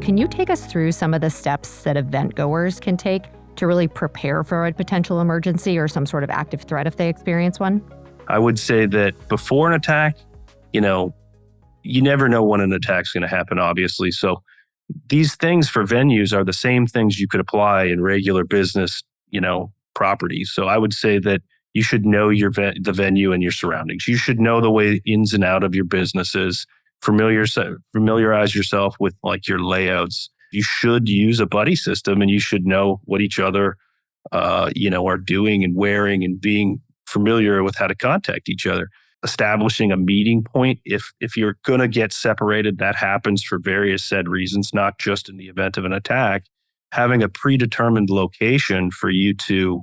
Can you take us through some of the steps that event goers can take to really prepare for a potential emergency or some sort of active threat if they experience one? I would say that before an attack, you never know when an attack's going to happen, obviously. So these things for venues are the same things you could apply in regular business, properties. So I would say that you should know the venue and your surroundings. You should know the way ins and out of your businesses. Familiarize yourself with like your layouts. You should use a buddy system, and you should know what each other, are doing and wearing, and being familiar with how to contact each other. Establishing a meeting point. If you're going to get separated, that happens for various said reasons, not just in the event of an attack. Having a predetermined location for you to,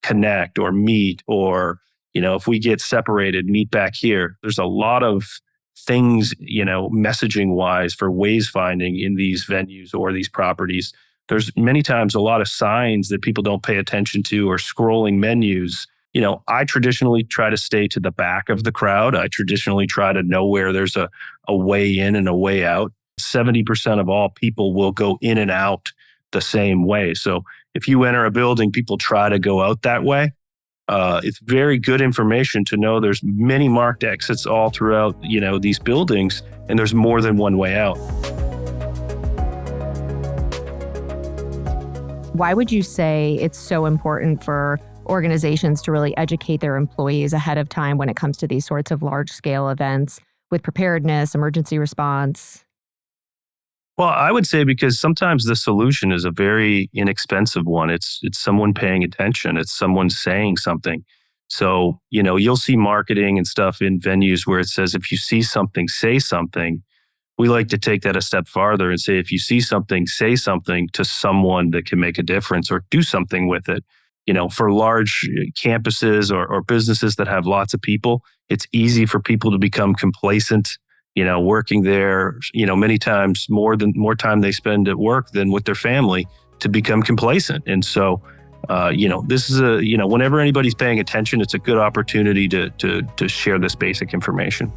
connect or meet, or, if we get separated, meet back here. There's a lot of things, messaging wise for ways finding in these venues or these properties. There's many times a lot of signs that people don't pay attention to, or scrolling menus. I traditionally try to stay to the back of the crowd. I traditionally try to know where there's a way in and a way out. 70% of all people will go in and out the same way. So if you enter a building, people try to go out that way. It's very good information to know there's many marked exits all throughout, these buildings, and there's more than one way out. Why would you say it's so important for organizations to really educate their employees ahead of time when it comes to these sorts of large-scale events with preparedness, emergency response? Well, I would say because sometimes the solution is a very inexpensive one. It's someone paying attention. It's someone saying something. So, you'll see marketing and stuff in venues where it says, if you see something, say something. We like to take that a step farther and say, if you see something, say something to someone that can make a difference, or do something with it. For large campuses or businesses that have lots of people, it's easy for people to become complacent, working there, many times more time they spend at work than with their family, to become complacent. And so, this is whenever anybody's paying attention, it's a good opportunity to share this basic information.